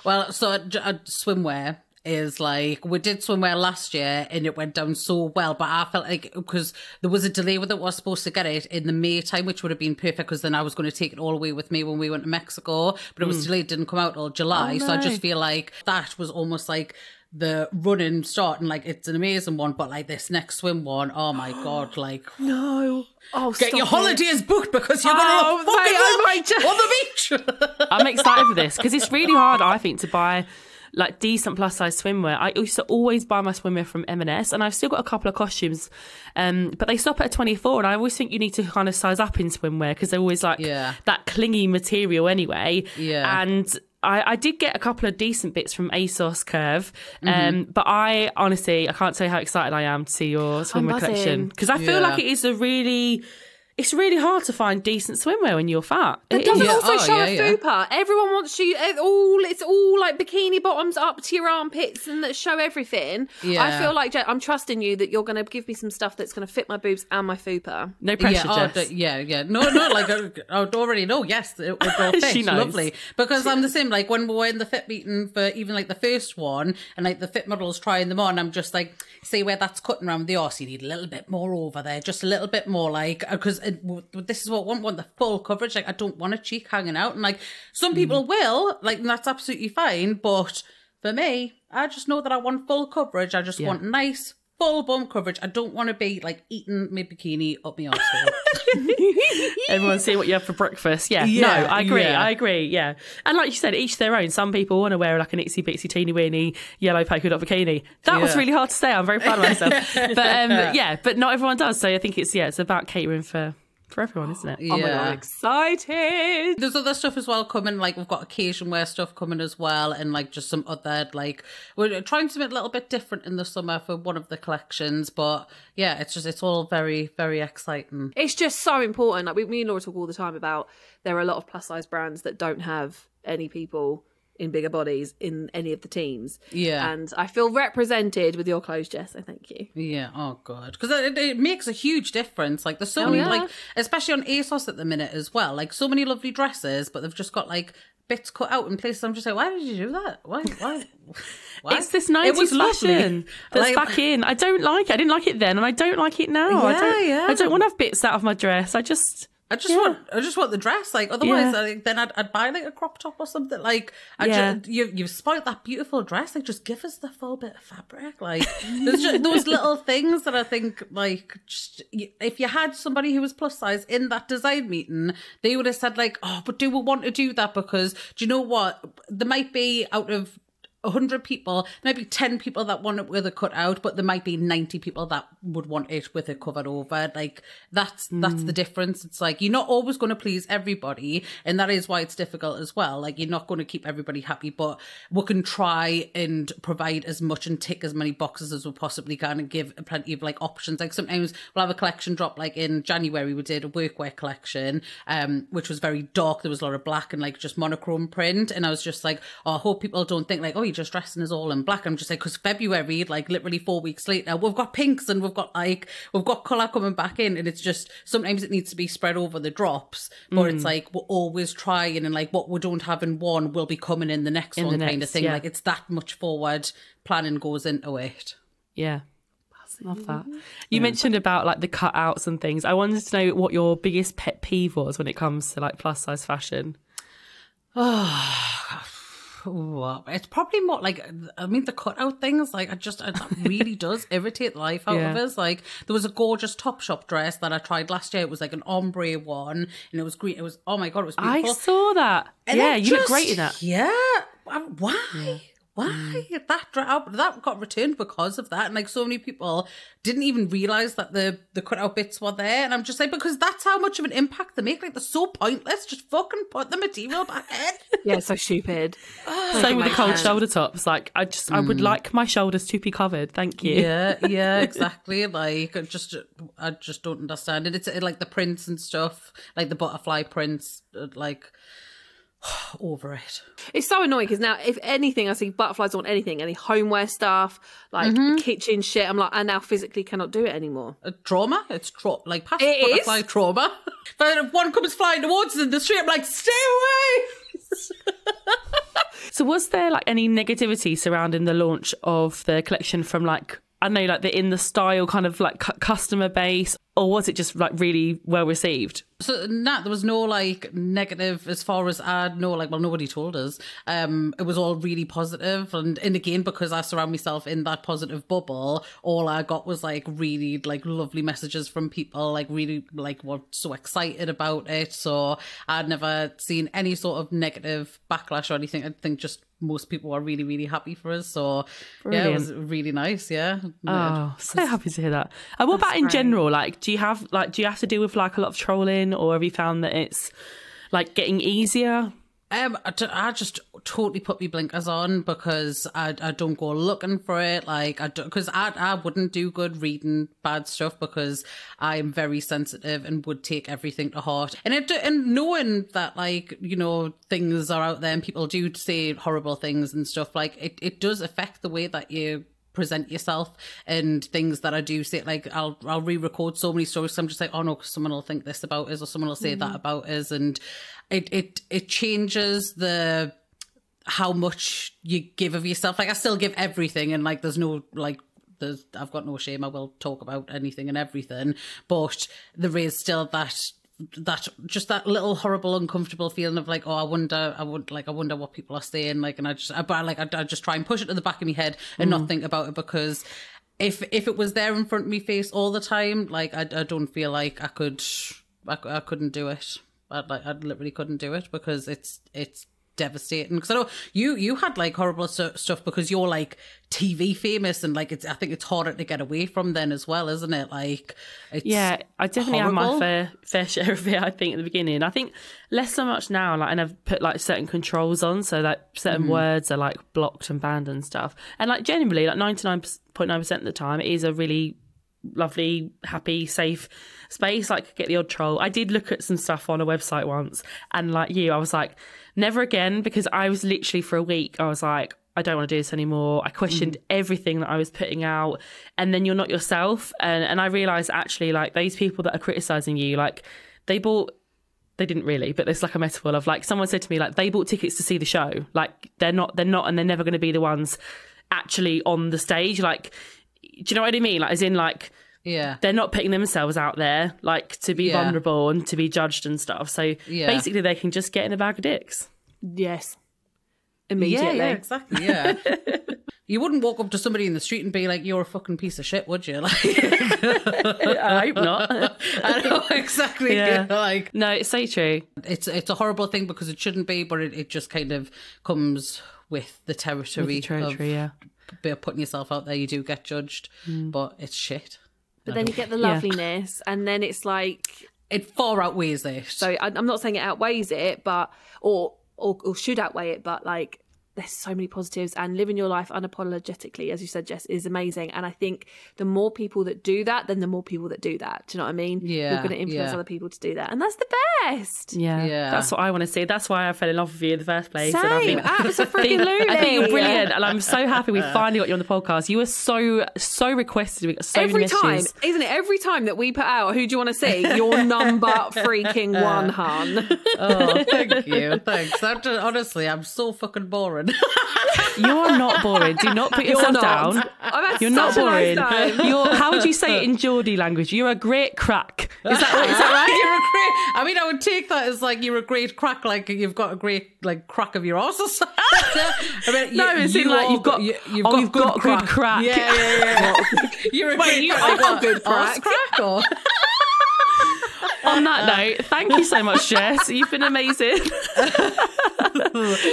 Well, so swimwear is like, we did swimwear last year and it went down so well, but I felt like because there was a delay with it, I was supposed to get it in the May time, which would have been perfect, because then I was going to take it all away with me when we went to Mexico, but it was delayed, didn't come out till July. So I just feel like that was almost like the running start, and like it's an amazing one, but like this next swim one, oh my god, like No. Oh, get your holidays booked, because you're going to on the beach. I'm excited for this, because it's really hard, I think, to buy like decent plus size swimwear. I used to always buy my swimwear from M&S, and I've still got a couple of costumes, but they stop at a 24, and I always think you need to kind of size up in swimwear, because they're always like that clingy material anyway. And I did get a couple of decent bits from ASOS Curve, but I honestly can't tell you how excited I am to see your swimwear collection, because I feel like it is it's really hard to find decent swimwear when you're fat. It doesn't also show a fupa. Everyone wants you it's all like bikini bottoms up to your armpits and that show everything. I feel like, I'm trusting you that you're going to give me some stuff that's going to fit my boobs and my fupa. No pressure, Jess. No, like I would already know. Yes, it would all fit. She knows. Lovely, because I'm the same. Like when we were in the fit meeting for even like the first one, and like the fit models trying them on, I'm just like, see where that's cutting around the arse, you need a little bit more over there, just a little bit more, like, because this is what I want the full coverage. Like I don't want a cheek hanging out, and like some people will, like, and that's absolutely fine, but for me, I just know that I want full coverage. I just want nice full bum coverage. I don't want to be like eating my bikini up my arsehole. Everyone see what you have for breakfast. No, I agree. Yeah, and like you said, each their own. Some people want to wear like an itsy bitsy teeny weeny yellow polka dot bikini. That was really hard to say. I'm very proud of myself. But but not everyone does. So I think it's about catering for everyone, isn't it? Oh my god, I'm excited. There's other stuff as well coming, like we've got occasion wear stuff coming as well, and like just some other, like, we're trying something a little bit different in the summer for one of the collections, but yeah, it's all very, very exciting. It's just so important. Like me and Laura talk all the time about, there are a lot of plus size brands that don't have any people in bigger bodies in any of the teams. And I feel represented with your clothes, Jess, so thank you. Oh god, because it makes a huge difference. Like there's so many, like, especially on ASOS at the minute as well, like so many lovely dresses, but they've just got like bits cut out in places. I'm just like, why did you do that? Why? It's this 90s fashion that's like, back in. I don't like it. I didn't like it then, and I don't like it now. I don't want to have bits out of my dress. I just want the dress. Like otherwise, then I'd buy like a crop top or something. Like you've spoiled that beautiful dress. Like just give us the full bit of fabric. Like there's just those little things that I think, like, just if you had somebody who was plus size in that design meeting, they would have said like, oh, but do we want to do that? Because do you know what? There might be out of 100 people, there might be 10 people that want it with a cutout, but there might be 90 people that would want it with it covered over. Like, that's the difference. It's like, you're not always going to please everybody, and that is why it's difficult as well. Like, you're not going to keep everybody happy, but we can try and provide as much and tick as many boxes as we possibly can and give plenty of like options. Like, sometimes we'll have a collection drop, like in January we did a workwear collection, which was very dark. There was a lot of black and like just monochrome print, and I was just like, oh, I hope people don't think like, oh, you're just dressing us all in black. I'm just like, because February, like literally 4 weeks later, we've got pinks and we've got colour coming back in, and it's just, sometimes it needs to be spread over the drops, but it's like, we're always trying, and like what we don't have in one will be coming in the next one kind of thing. Like, it's that much forward planning goes into it. Yeah. Love that. You mentioned about like the cutouts and things. I wanted to know what your biggest pet peeve was when it comes to like plus size fashion. It's probably more like, I mean, the cutout things, like, that really does irritate the life out of us. Like, there was a gorgeous Topshop dress that I tried last year. It was like an ombre one, and it was green. It was, oh my God, it was beautiful. I saw that. And yeah, you look great in that. Yeah. Why? Yeah. Why? That got returned because of that. And like, so many people didn't even realise that the cutout bits were there. And I'm just like, because that's how much of an impact they make. Like, they're so pointless. Just fucking put the material back in. Yeah, so stupid. Same with the cold shoulder tops. Like, I would like my shoulders to be covered. Thank you. Yeah, exactly. Like, I just don't understand it. It's like the prints and stuff, like the butterfly prints, like, over it. It's so annoying because now, if anything, I see butterflies on anything, any homeware stuff, like kitchen shit. I'm like, I now physically cannot do it anymore. Trauma? It's like past butterfly trauma. But if one comes flying towards us in the street, I'm like, stay away. So was there like any negativity surrounding the launch of the collection from like, I don't know, like the in the style kind of like customer base, or was it just like really well received? So there was no like negative as far as I know. Like, well, nobody told us. It was all really positive, and again, because I surround myself in that positive bubble, all I got was like really like lovely messages from people, like really like were so excited about it. So I'd never seen any sort of negative backlash or anything. I think just most people were really, really happy for us. So brilliant. Yeah, it was really nice. Yeah. Oh, so happy to hear that. And what about in general? Like, do you have to deal with like a lot of trolling, or have you found that it's like getting easier? I just totally put my blinkers on because I don't go looking for it. Like, because I wouldn't do good reading bad stuff because I'm very sensitive and would take everything to heart. And knowing that, like, you know, things are out there and people do say horrible things and stuff, like it does affect the way that you present yourself and things that I do say. Like, I'll re-record so many stories. So I'm just like, oh no, because someone will think this about us, or someone will say that about us, and it changes the how much you give of yourself. Like, I still give everything, and like there's no like I've got no shame. I will talk about anything and everything, but there is still that just that little horrible uncomfortable feeling of like, oh, I wonder what people are saying, like, and I just try and push it to the back of my head and not think about it, because if it was there in front of me face all the time, like I don't feel like I couldn't do it. I literally couldn't do it because it's devastating. Because I know you had like horrible stuff because you're like TV famous, and like I think it's harder to get away from then as well, isn't it? Like, it's I definitely had my fair share of it. I think at the beginning, I think less so much now. Like, and I've put like certain controls on, so that certain words are like blocked and banned and stuff. And like generally, like 99.9% of the time, it is a really lovely, happy, safe space. Like, get the odd troll. I did look at some stuff on a website once, and like you, I was like, never again, because I was literally for a week, I was like, I don't want to do this anymore. I questioned everything that I was putting out, and then you're not yourself. And I realised actually, like, those people that are criticising you, like, they didn't really, but it's like a metaphor of like, someone said to me, like, they bought tickets to see the show. Like, they're not, and they're never going to be the ones actually on the stage. Like, do you know what I mean? Like, as in, like, yeah, they're not putting themselves out there, like, to be vulnerable and to be judged and stuff. So basically, they can just get in a bag of dicks. Yes, immediately. Yeah, exactly. Yeah, you wouldn't walk up to somebody in the street and be like, "You're a fucking piece of shit," would you? Like, I hope not. I know exactly. Yeah. Like, no, it's so true. It's a horrible thing because it shouldn't be, but it just kind of comes with the territory, of putting yourself out there. You do get judged, but it's shit. But then you get the loveliness, and then it's like... It far outweighs it. So I'm not saying it outweighs it, but or should outweigh it, but like there's so many positives, and living your life unapologetically, as you said, Jess, is amazing. And I think the more people that do that, then the more people that do that. Do you know what I mean? Yeah. You're going to influence other people to do that. And that's the best. Yeah. That's what I want to see. That's why I fell in love with you in the first place. Same. And I think you're brilliant. And I'm so happy we finally got you on the podcast. You were so requested. We got so many messages. Every time, isn't it? Every time that we put out, who do you want to see? Your number freaking one, hun. Oh, thank you. Thanks. Honestly, I'm so fucking boring. You're not boring. Do not put yourself down. You're not boring. How would you say it in Geordie language? You're a great crack. Is that right? You're a great... I mean, I would take that as like you're a great crack, like you've got a great like crack of your arse or something. I mean, no, it's in like you've got good crack. Yeah. You're a good crack. Or... On that note, thank you so much, Jess. You've been amazing.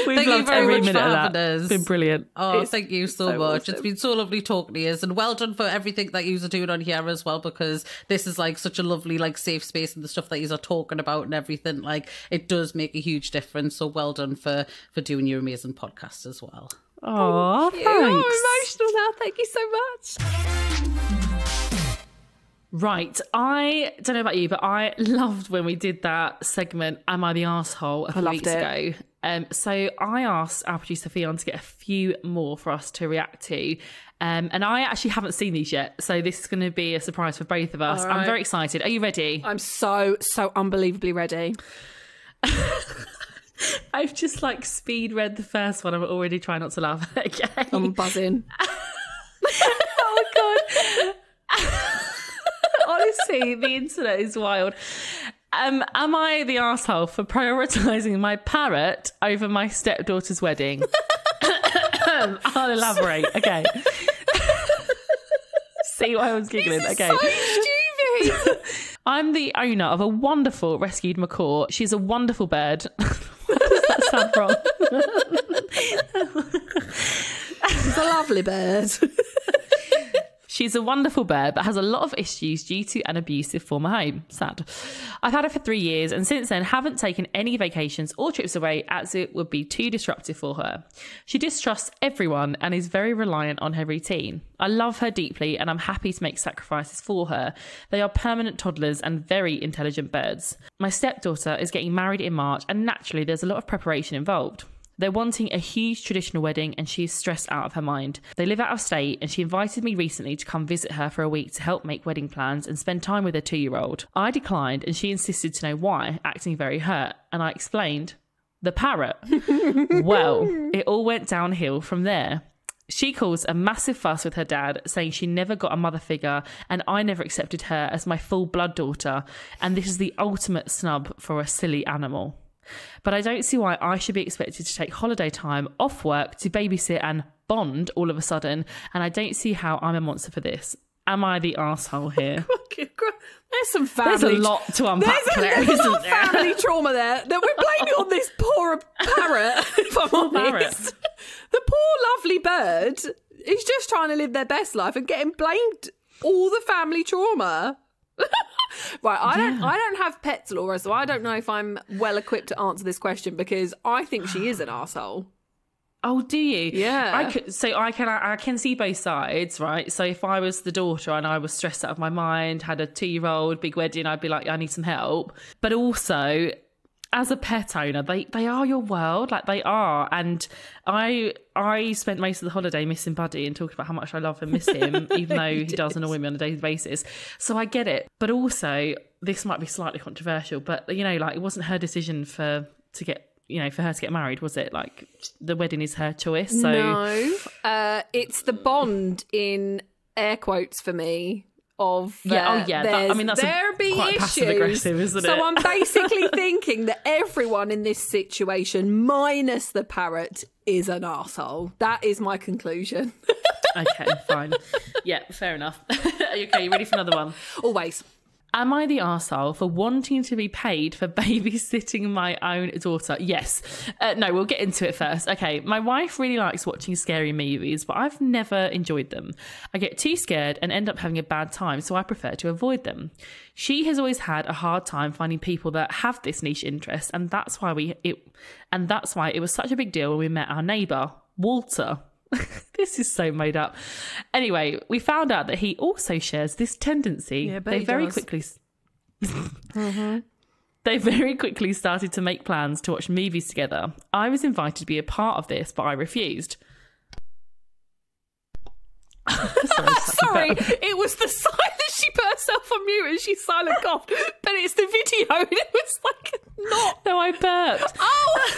We've loved every minute of that. It's been brilliant. Oh, thank you so much. Awesome. It's been so lovely talking to you, and well done for everything that you are doing on here as well, because this is like such a lovely like safe space, and the stuff that you are talking about and everything, like it does make a huge difference. So well done for doing your amazing podcast as well. Oh, thanks. I'm emotional now. Thank you so much. Right, I don't know about you, but I loved when we did that segment, Am I the Arsehole, a few weeks ago. So I asked our producer Fionn to get a few more for us to react to. And I actually haven't seen these yet, so this is going to be a surprise for both of us. Right. I'm very excited. Are you ready? I'm so unbelievably ready. I've just like speed read the first one. I'm already trying not to laugh. Okay. I'm buzzing. Oh, God. Honestly, the internet is wild. Am I the arsehole for prioritising my parrot over my stepdaughter's wedding? I'll elaborate. Okay. See why I was giggling. Okay. So stupid. I'm the owner of a wonderful rescued macaw. She's a wonderful bird. Why does that sound wrong? She's a lovely bird. She's a wonderful bird, but has a lot of issues due to an abusive former home. Sad. I've had her for 3 years, and since then haven't taken any vacations or trips away, as it would be too disruptive for her. She distrusts everyone and is very reliant on her routine. I love her deeply, and I'm happy to make sacrifices for her. They are permanent toddlers and very intelligent birds. My stepdaughter is getting married in March, and naturally there's a lot of preparation involved. They're wanting a huge traditional wedding, and she's stressed out of her mind. They live out of state, and she invited me recently to come visit her for a week to help make wedding plans and spend time with her 2-year-old. I declined, and she insisted to know why, acting very hurt, and I explained, the parrot. Well, it all went downhill from there. She caused a massive fuss with her dad, saying she never got a mother figure and I never accepted her as my full blood daughter, and this is the ultimate snub for a silly animal. But I don't see why I should be expected to take holiday time off work to babysit and bond all of a sudden, and I don't see how I'm a monster for this. Am I the arsehole here? There's some family... There's a lot to unpack there, isn't there? There's a lot of family trauma there that we're blaming on this poor parrot, if I'm honest. The poor lovely bird is just trying to live their best life and getting blamed all the family trauma. Right, I don't have pets, Laura, so I don't know if I'm well equipped to answer this question, because I think she is an arsehole. Oh, do you? Yeah. I can see both sides, right? So if I was the daughter and I was stressed out of my mind, had a 2-year-old, big wedding, I'd be like, I need some help. But also, as a pet owner, they are your world, like they are. And I spent most of the holiday missing Buddy and talking about how much I love and miss him, even though he does annoy me on a daily basis. So I get it. But also, this might be slightly controversial, but you know, like it wasn't her decision for her to get married, was it? Like the wedding is her choice. So no, it's the bond in air quotes for me. That's quite passive aggressive, isn't it? So I'm basically thinking that everyone in this situation, minus the parrot, is an arsehole. That is my conclusion. Okay, fine. Yeah, fair enough. Okay, you ready for another one? Always. Am I the arsehole for wanting to be paid for babysitting my own daughter? Yes. No, we'll get into it first. Okay, my wife really likes watching scary movies, but I've never enjoyed them. I get too scared and end up having a bad time, so I prefer to avoid them. She has always had a hard time finding people that have this niche interest, and that's why it was such a big deal when we met our neighbour, Walter. This is so made up. Anyway, we found out that he also shares this tendency. Yeah, they very quickly They very quickly started to make plans to watch movies together. I was invited to be a part of this, but I refused. Sorry, it was the silence. She put herself on mute and she silent coughed, but it's the video and it was like not. No, I burped. Oh!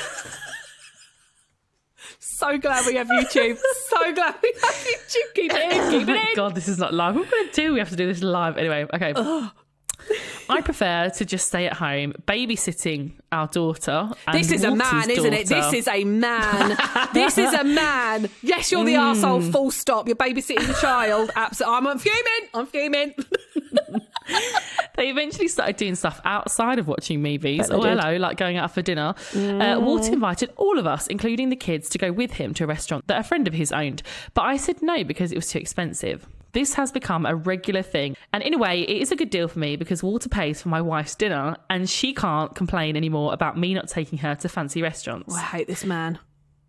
So glad we have YouTube. So glad we have YouTube. Keep it in. Keep it in. God, this is not live. What are we going to do? We have to do this live. Anyway, okay. I prefer to just stay at home babysitting our daughter. And this is a man, isn't it? This is a man. This is a man. Yes, you're the arsehole, full stop. You're babysitting the child. Absolutely. I'm fuming. They eventually started doing stuff outside of watching movies. Oh, hello, like going out for dinner. Walter invited all of us, including the kids, to go with him to a restaurant that a friend of his owned. But I said no because it was too expensive. This has become a regular thing. And in a way, it is a good deal for me because Walter pays for my wife's dinner and she can't complain anymore about me not taking her to fancy restaurants. Oh, I hate this man.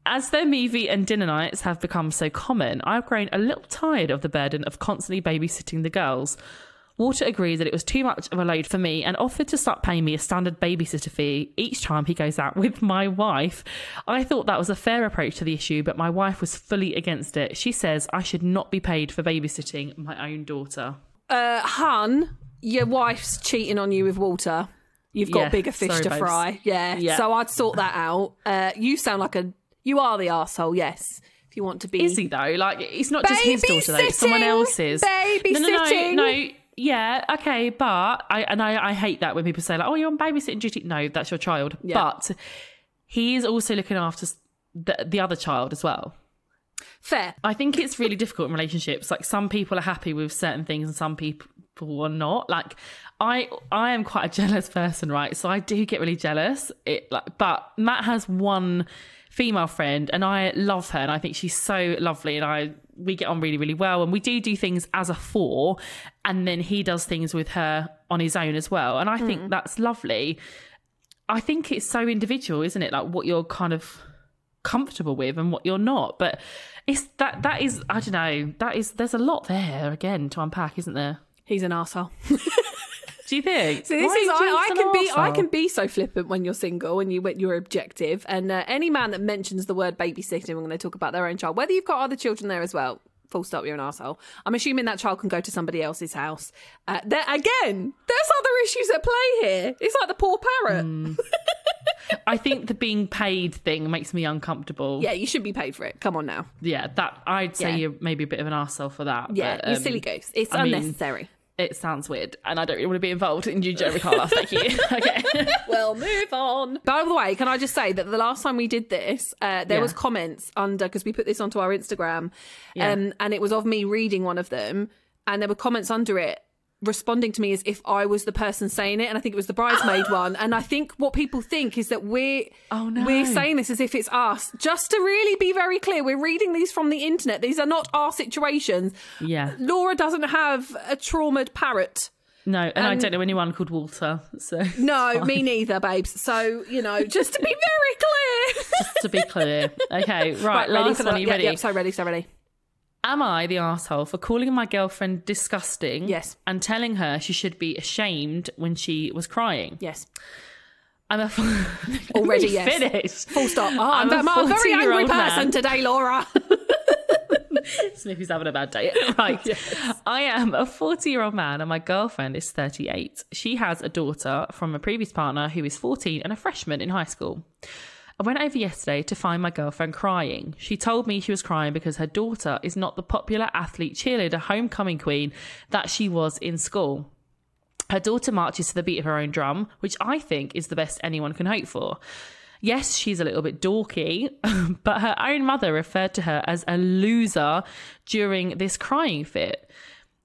As their movie and dinner nights have become so common, I've grown a little tired of the burden of constantly babysitting the girls. Walter agreed that it was too much of a load for me and offered to start paying me a standard babysitter fee each time he goes out with my wife. I thought that was a fair approach to the issue, but my wife was fully against it. She says I should not be paid for babysitting my own daughter. Hun, your wife's cheating on you with Walter. You've got bigger fish to fry. Yeah. So I'd sort that out. You sound like you are the arsehole, yes. If you want to be. Is he though? Like, it's not just his daughter though, it's someone else's. Babysitting. No. Yeah, okay, but I hate that when people say like, "Oh, you're on babysitting duty." No, that's your child. Yeah. But he is also looking after the other child as well. Fair. I think it's really difficult in relationships. Like, some people are happy with certain things and some people are not. Like, I am quite a jealous person, right? So I do get really jealous. But Matt has one female friend and I love her and I think she's so lovely and we get on really, really well, and we do things as a four, and then he does things with her on his own as well, and I think that's lovely. I think it's so individual, isn't it? Like, what you're kind of comfortable with and what you're not. But it's that is, I don't know, there's a lot there again to unpack, isn't there? He's an arsehole. Do you think? So I can be so flippant when you're single and you're objective. And any man that mentions the word babysitting when they talk about their own child, whether you've got other children there as well, full stop, you're an arsehole. I'm assuming that child can go to somebody else's house. There's other issues at play here. It's like the poor parrot. I think the being paid thing makes me uncomfortable. Yeah, you should be paid for it. Come on now. Yeah, that I'd say you're maybe a bit of an arsehole for that. Yeah, but, you're silly goose. It's unnecessary. It sounds weird, and I don't really want to be involved in you, Jeremy Carla. Thank you. Okay. Well, move on. By the way, can I just say that the last time we did this, there was comments under, because we put this onto our Instagram, and it was of me reading one of them, and there were comments under it responding to me as if I was the person saying it, and I think it was the bridesmaid one. And I think what people think is that we're saying this as if it's us. Just to really be very clear, we're reading these from the internet. These are not our situations. Yeah, Laura doesn't have a traumatized parrot. No, and I don't know anyone called Walter. So no, me neither, babes. So just to be very clear. Just to be clear. Okay, right. Last one. Are you ready? Yep, so ready. Am I the arsehole for calling my girlfriend disgusting? Yes. And telling her she should be ashamed when she was crying? Yes. I'm already yes. Finished. Full stop. I'm a very angry person today, Laura. Sniffy's having a bad day. Right. Yes. I am a 40-year-old man and my girlfriend is 38. She has a daughter from a previous partner who is 14 and a freshman in high school. I went over yesterday to find my girlfriend crying. She told me she was crying because her daughter is not the popular athlete cheerleader homecoming queen that she was in school. Her daughter marches to the beat of her own drum, which I think is the best anyone can hope for. Yes, she's a little bit dorky, but her own mother referred to her as a loser during this crying fit.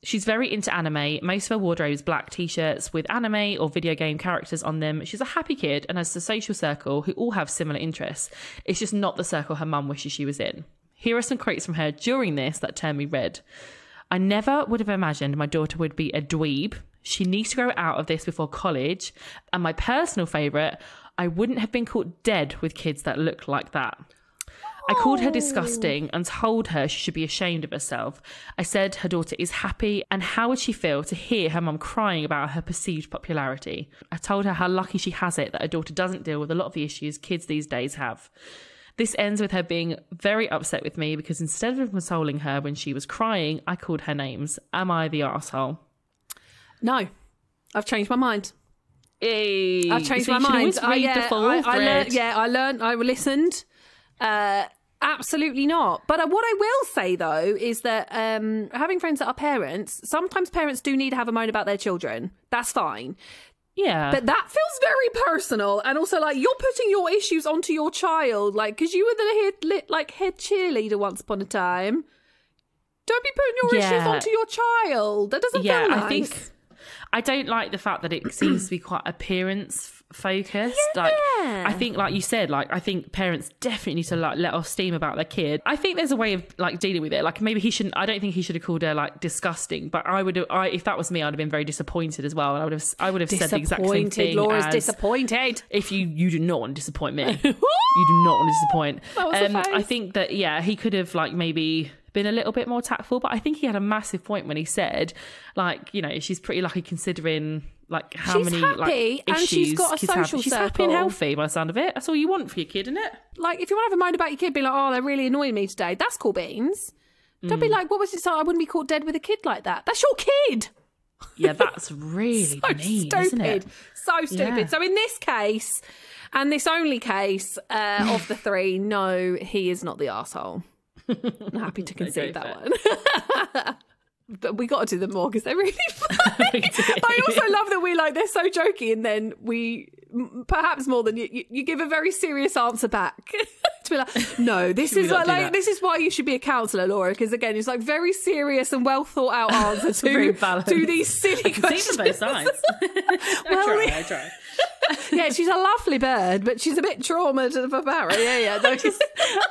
She's very into anime. Most of her wardrobe is black t-shirts with anime or video game characters on them. She's a happy kid and has a social circle who all have similar interests. It's just not the circle her mum wishes she was in. Here are some quotes from her during this that turned me red. I never would have imagined my daughter would be a dweeb. She needs to grow out of this before college. And my personal favourite, I wouldn't have been caught dead with kids that look like that. I called her disgusting and told her she should be ashamed of herself. I said her daughter is happy and how would she feel to hear her mum crying about her perceived popularity. I told her how lucky she has it that her daughter doesn't deal with a lot of the issues kids these days have. This ends with her being very upset with me because instead of consoling her when she was crying, I called her names. Am I the arsehole? No, I've changed my mind. Hey, I've changed my mind. I listened. Absolutely not. But what I will say, though, is that having friends that are parents, sometimes parents do need to have a moan about their children. That's fine. Yeah. But that feels very personal. And also, like, you're putting your issues onto your child. Like, because you were the head cheerleader once upon a time. Don't be putting your issues onto your child. That doesn't feel nice. I don't like the fact that it seems to be quite appearance focused. Like, I think, like you said, like, I think parents definitely need to like let off steam about their kid. I think there's a way of like dealing with it. Like, maybe he shouldn't. I don't think he should have called her like disgusting. But if that was me, I'd have been very disappointed as well. And I would have said the exact same thing. Laura's disappointed. If you do not want to disappoint me, you do not want to disappoint. I think that he could have like maybe been a little bit more tactful, but I think he had a massive point when he said, like, you know, she's pretty lucky considering like how many like issues and she's got a social She's circle. happy and healthy by the sound of it. That's all you want for your kid, isn't it? Like, if you want to have a mind about your kid, be like, oh, they're really annoying me today. That's cool beans. Don't be like, what was it? So I wouldn't be caught dead with a kid like that. That's your kid. Yeah, that's really mean, stupid. isn't it? So stupid. Yeah. So in this case, and this only case of the three, no, he is not the arsehole. I'm happy to concede that one. But we got to do them more because they're really funny. I also love that they're so jokey, and then we, perhaps more than you give a very serious answer back. To be like, no, this is this is why you should be a counsellor, Laura, because again, it's like very serious and well thought out answer to these silly questions. See both sides. I try. Yeah, she's a lovely bird, but she's a bit traumatized about it. Yeah. No,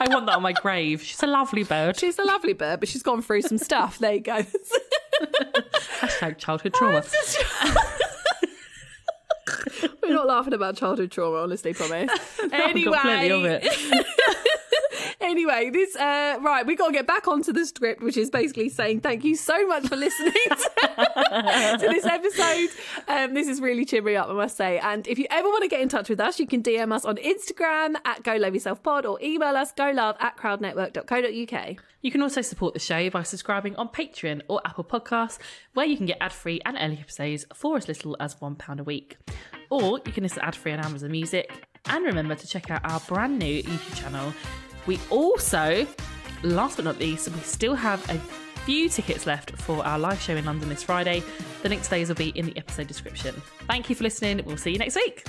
I want that on my grave. She's a lovely bird. She's a lovely bird, but she's gone through some stuff. There you go. Hashtag childhood trauma. We're not laughing about childhood trauma, honestly, promise. Anyway, completely of it. Anyway, this right, we got to get back onto the script, which is basically saying thank you so much for listening to this episode. This is really cheered me up, I must say. And if you ever want to get in touch with us, you can DM us on Instagram at GoLoveYourselfPod or email us golove@crowdnetwork.co.uk. You can also support the show by subscribing on Patreon or Apple Podcasts, where you can get ad-free and early episodes for as little as £1 a week. Or you can listen ad-free on Amazon Music. And remember to check out our brand new YouTube channel. We also, last but not least, we still have a few tickets left for our live show in London this Friday. The link to those will be in the episode description. Thank you for listening. We'll see you next week.